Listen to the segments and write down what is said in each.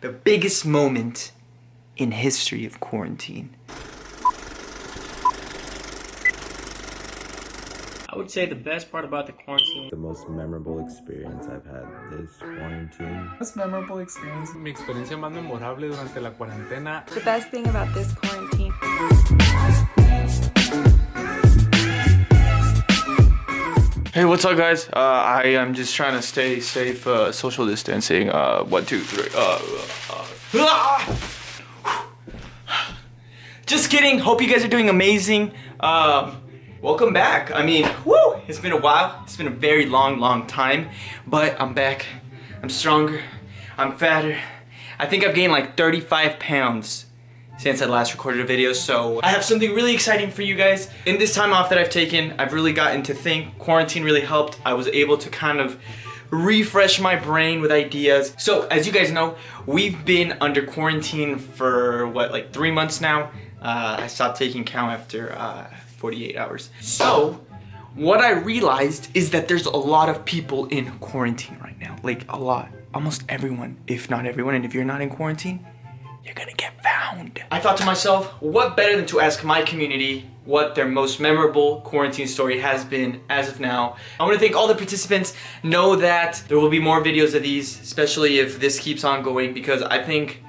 the biggest moment in history of quarantine. I would say the best part about the quarantine. The most memorable experience I've had this quarantine. Most memorable experience. Mi experiencia más memorable durante la cuarentena. The best thing about this quarantine. Hey, what's up, guys? I am just trying to stay safe, social distancing. 1, 2, 3. Just kidding. Hope you guys are doing amazing. Welcome back. I mean, woo! It's been a while. It's been a very long time, but I'm back. I'm stronger. I'm fatter. I think I've gained like 35 pounds since I last recorded a video, so I have something really exciting for you guys. In this time off that I've taken, I've really gotten to think. Quarantine really helped. I was able to kind of refresh my brain with ideas. So, as you guys know, we've been under quarantine for, what, like 3 months now? I stopped taking count after 48 hours. So, what I realized is that there's a lot of people in quarantine right now. Like, a lot. Almost everyone, if not everyone. And if you're not in quarantine, you're gonna get found. I thought to myself, what better than to ask my community what their most memorable quarantine story has been as of now. I want to thank all the participants. Know that there will be more videos of these, especially if this keeps on going, because I think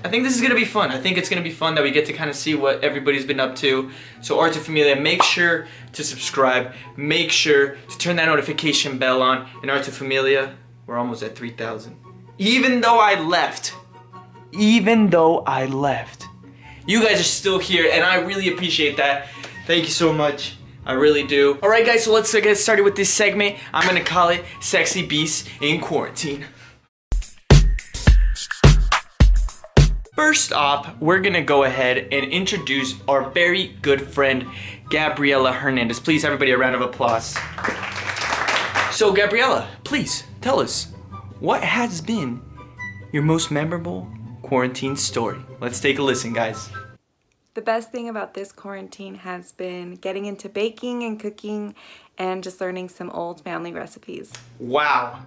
this is gonna be fun. I think it's gonna be fun that we get to kind of see what everybody's been up to. So Arthuro Familia, make sure to subscribe. Make sure to turn that notification bell on. And Arthuro Familia, we're almost at 3,000. Even though I left, you guys are still here, and I really appreciate that. Thank you so much. I really do. All right, guys, so let's get started with this segment. I'm gonna call it Sexy Beasts in Quarantine. First off, we're gonna go ahead and introduce our very good friend, Gabriela Hernandez. Please, everybody, a round of applause. So, Gabriela, please, tell us, what has been your most memorable quarantine story? Let's take a listen, guys. The best thing about this quarantine has been getting into baking and cooking and just learning some old family recipes. Wow,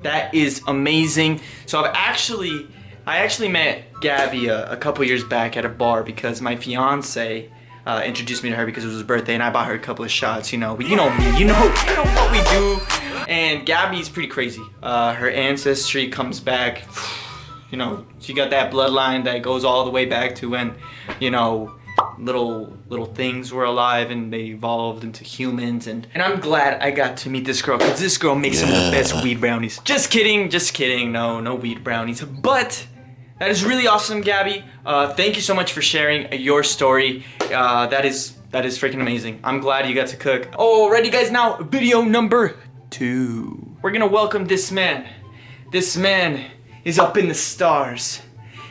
that is amazing. So I actually met Gabby a couple years back at a bar because my fiance introduced me to her because it was his birthday, and I bought her a couple of shots. You know me, you know what we do. And Gabby's pretty crazy. Her ancestry comes back. You know, she got that bloodline that goes all the way back to when, you know, little things were alive and they evolved into humans. And I'm glad I got to meet this girl, because this girl makes some of the best weed brownies. Just kidding. No weed brownies. But that is really awesome, Gabby. Thank you so much for sharing your story. That is freaking amazing. I'm glad you got to cook. Alrighty, guys, now video number 2. We're gonna welcome this man. This man is up in the stars.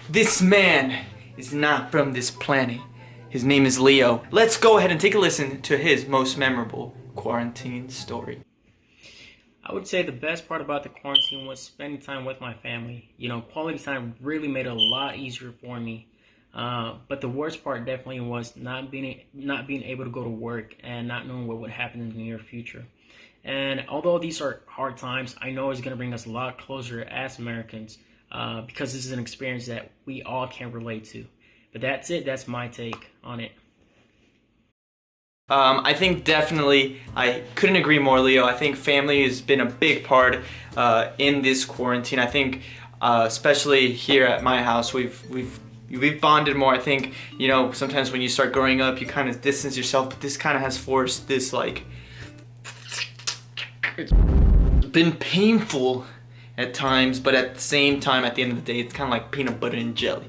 This man is not from this planet. His name is Leo. Let's go ahead and take a listen to his most memorable quarantine story. I would say the best part about the quarantine was spending time with my family. You know, quality time really made it a lot easier for me. But the worst part definitely was not being able to go to work and not knowing what would happen in the near future. And although these are hard times, I know it's going to bring us a lot closer as Americans, because this is an experience that we all can relate to. But that's it. That's my take on it. I think definitely, I couldn't agree more, Leo. I think family has been a big part in this quarantine. I think, especially here at my house, we've bonded more. I think, you know, sometimes when you start growing up, you kind of distance yourself, but this kind of has forced this, like, it's been painful at times, but at the same time, at the end of the day, it's kind of like peanut butter and jelly.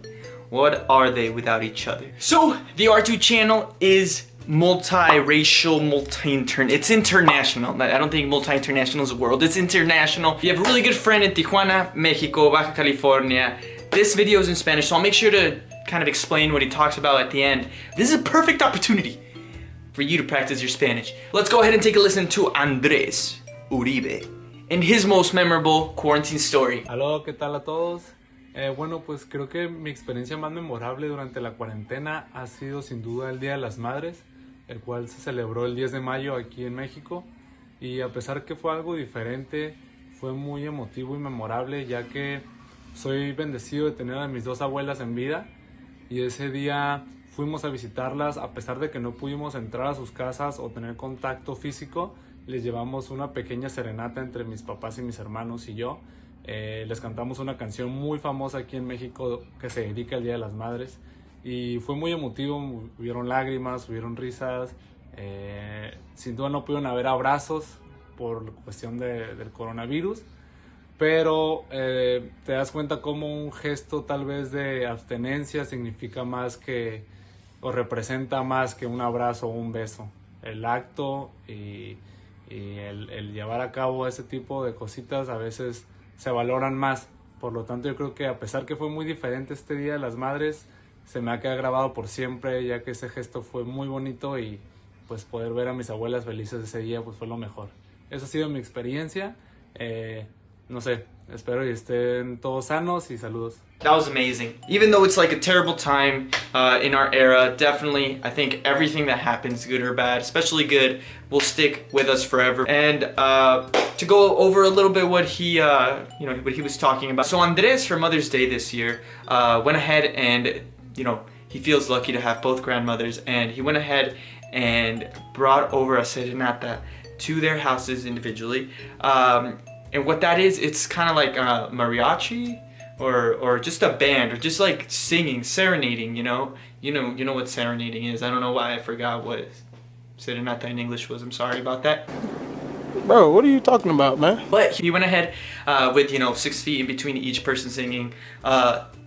What are they without each other? So, the R2 channel is multi-racial, it's international. I don't think multi-international is a word. It's international. You have a really good friend in Tijuana, Mexico, Baja California. This video is in Spanish, so I'll make sure to kind of explain what he talks about at the end. This is a perfect opportunity for you to practice your Spanish. Let's go ahead and take a listen to Andrés Uribe and his most memorable quarantine story. Aló, ¿qué tal a todos? Bueno, pues creo que mi experiencia más memorable durante la cuarentena ha sido sin duda el Día de las Madres, el cual se celebró el 10 de mayo aquí en México, y a pesar que fue algo diferente, fue muy emotivo y memorable, ya que Soy bendecido de tener a mis dos abuelas en vida y ese día fuimos a visitarlas a pesar de que no pudimos entrar a sus casas o tener contacto físico. Les llevamos una pequeña serenata entre mis papás y mis hermanos y yo. Les cantamos una canción muy famosa aquí en México que se dedica al Día de las Madres y fue muy emotivo, hubieron lágrimas, hubieron risas, sin duda no pudieron haber abrazos por cuestión del coronavirus, pero te das cuenta como un gesto tal vez de abstenencia significa más que, o representa más que un abrazo o un beso. El acto y el llevar a cabo ese tipo de cositas a veces se valoran más. Por lo tanto, yo creo que a pesar que fue muy diferente este Día de las Madres, se me ha quedado grabado por siempre, ya que ese gesto fue muy bonito y pues poder ver a mis abuelas felices ese día pues fue lo mejor. Eso ha sido mi experiencia. No sé, espero y estén todos sanos y saludos. That was amazing. Even though it's like a terrible time in our era, definitely I think everything that happens, good or bad, especially good, will stick with us forever. And to go over a little bit what he, what he was talking about. So Andres for Mother's Day this year went ahead and, he feels lucky to have both grandmothers, and he went ahead and brought over a serenata to their houses individually. And what that is, it's kind of like mariachi or just a band or just like singing, serenading, you know what serenading is. I don't know why I forgot what serenata in English was. I'm sorry about that. Bro, what are you talking about, man? But he went ahead with 6 feet in between each person singing,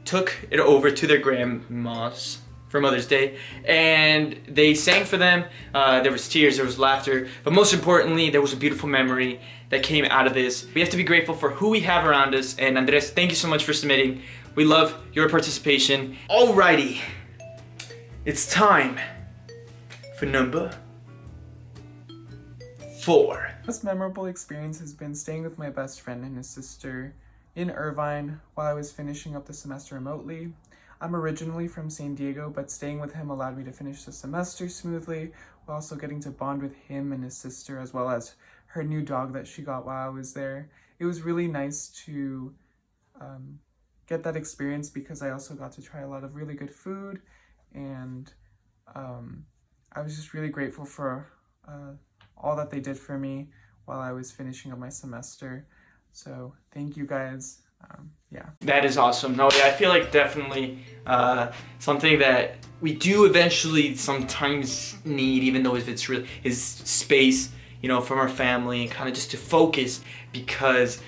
took it over to their grandmas for Mother's Day, and they sang for them. There was tears, there was laughter, but most importantly, there was a beautiful memory that came out of this. We have to be grateful for who we have around us, and Andres, thank you so much for submitting. We love your participation. Alrighty, it's time for number 4. Most memorable experience has been staying with my best friend and his sister in Irvine while I was finishing up the semester remotely. I'm originally from San Diego, but staying with him allowed me to finish the semester smoothly, while also getting to bond with him and his sister, as well as her new dog that she got while I was there. It was really nice to get that experience because I also got to try a lot of really good food, and I was just really grateful for all that they did for me while I was finishing up my semester. So thank you guys. Yeah. That is awesome. No, yeah, I feel like definitely something that we do eventually sometimes need, even though if it's really is space, from our family and kind of just to focus, because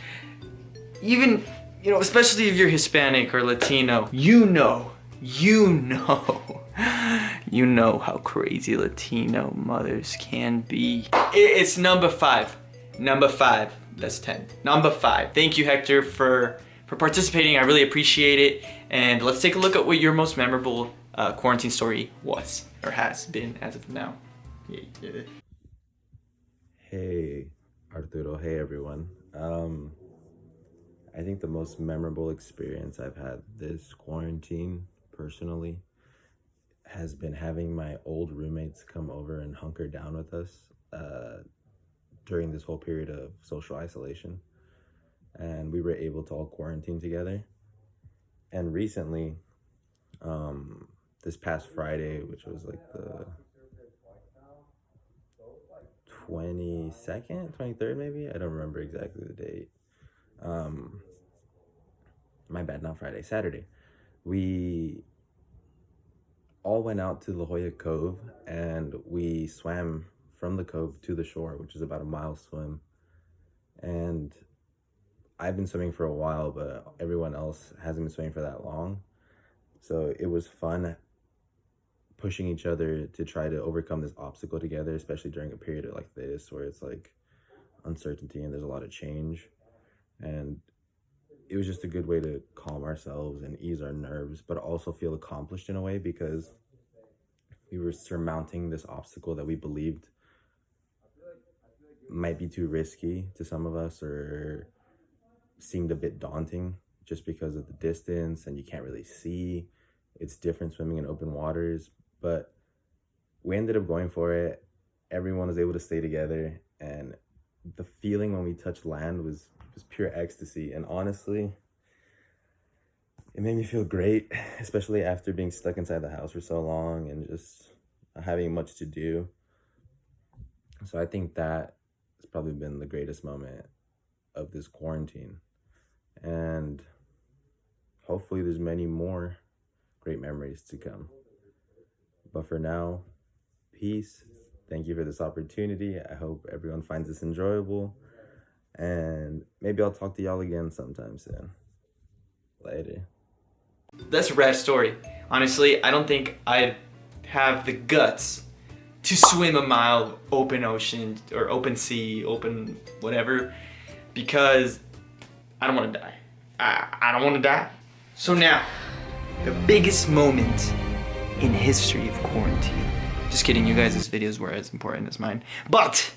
even, especially if you're Hispanic or Latino, you know how crazy Latino mothers can be. It's number 5. Number 5. That's 10. Number 5. Thank you, Hector, for participating. I really appreciate it. And let's take a look at what your most memorable quarantine story was or has been as of now. Yeah. Hey, Arturo. Hey, everyone. I think the most memorable experience I've had this quarantine, personally, has been having my old roommates come over and hunker down with us during this whole period of social isolation. And we were able to all quarantine together. And recently, this past Friday, which was like the 22nd, 23rd maybe? I don't remember exactly the date. My bad, not Friday, Saturday. We all went out to La Jolla Cove and we swam from the cove to the shore, which is about a mile swim. And I've been swimming for a while, but everyone else hasn't been swimming for that long. So it was fun pushing each other to try to overcome this obstacle together, especially during a period like this where it's like uncertainty and there's a lot of change. And it was just a good way to calm ourselves and ease our nerves, but also feel accomplished in a way because we were surmounting this obstacle that we believed might be too risky to some of us or seemed a bit daunting just because of the distance and you can't really see. It's different swimming in open waters, but we ended up going for it. Everyone was able to stay together, and the feeling when we touched land was pure ecstasy. And honestly, it made me feel great, especially after being stuck inside the house for so long and just not having much to do. So I think that has probably been the greatest moment of this quarantine. And hopefully there's many more great memories to come. But for now, peace. Thank you for this opportunity. I hope everyone finds this enjoyable. And maybe I'll talk to y'all again sometime soon. Later. That's a rad story. Honestly, I don't think I'd have the guts to swim a mile open ocean or open sea, open whatever, because I don't want to die. I don't want to die. So now, the biggest moment in history of quarantine. Just kidding, you guys' videos were as important as mine. But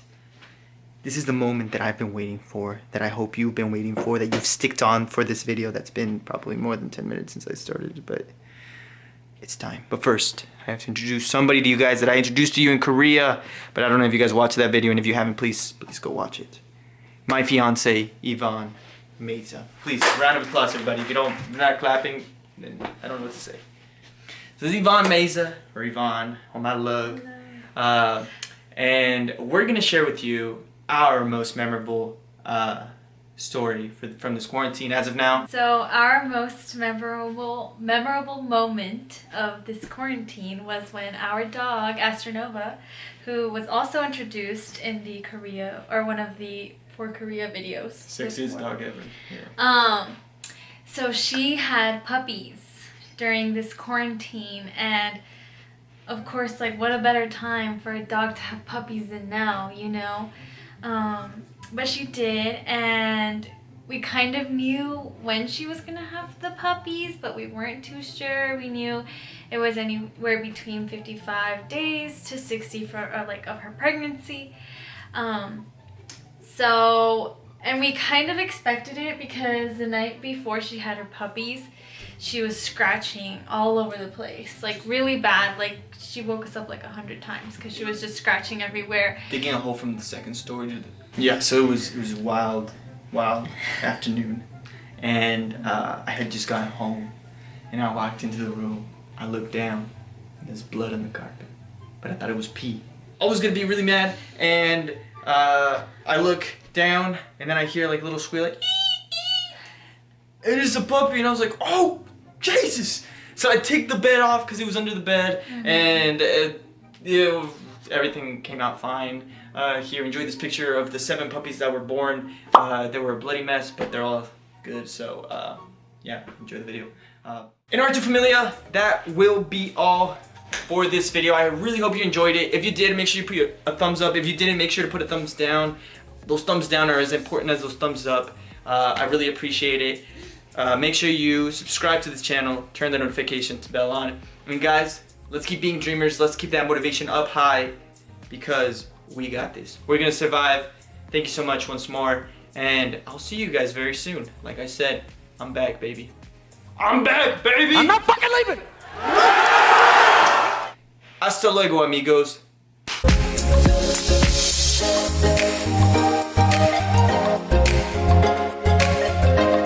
this is the moment that I've been waiting for, that I hope you've been waiting for, that you've sticked on for this video. That's been probably more than 10 minutes since I started, but it's time. But first, I have to introduce somebody to you guys that I introduced to you in Korea, but I don't know if you guys watched that video, and if you haven't, please go watch it. My fiance, Yvonne Meza. Please, round of applause, everybody. If you're not clapping, then I don't know what to say. So this is Yvonne Meza, or Yvonne, on my lug. And we're gonna share with you our most memorable story from this quarantine as of now. So our most memorable moment of this quarantine was when our dog, Astronova, who was also introduced in the Korea, or one of the 4 Korea videos. Sexiest dog ever. Yeah. So she had puppies during this quarantine, and of course, like, what a better time for a dog to have puppies than now, you know? But she did, and we kind of knew when she was gonna have the puppies, but we weren't too sure. We knew it was anywhere between 55 days to 60 of her pregnancy. And we kind of expected it because the night before she had her puppies, she was scratching all over the place, like really bad. Like she woke us up like 100 times because she was just scratching everywhere. Digging a hole from the second story to the... Yeah, so it was a wild afternoon, and I had just gotten home, and I walked into the room. I looked down, and there's blood on the carpet, but I thought it was pee. I was gonna be really mad, and I look down, and then I hear like a little squeal, like, it is a puppy, and I was like, oh, Jesus! So I take the bed off because it was under the bed, and everything came out fine. Here, enjoy this picture of the 7 puppies that were born. They were a bloody mess, but they're all good, so yeah, enjoy the video. In order to familia, that will be all for this video. I really hope you enjoyed it. If you did, make sure you put a thumbs up. If you didn't, make sure to put a thumbs down. Those thumbs down are as important as those thumbs up. I really appreciate it. Make sure you subscribe to this channel, turn the notification bell on. And guys, let's keep being dreamers. Let's keep that motivation up high, because we got this. We're gonna survive. Thank you so much once more, and I'll see you guys very soon. Like I said, I'm back, baby. I'm back, baby! I'm not fucking leaving! Hasta luego, amigos.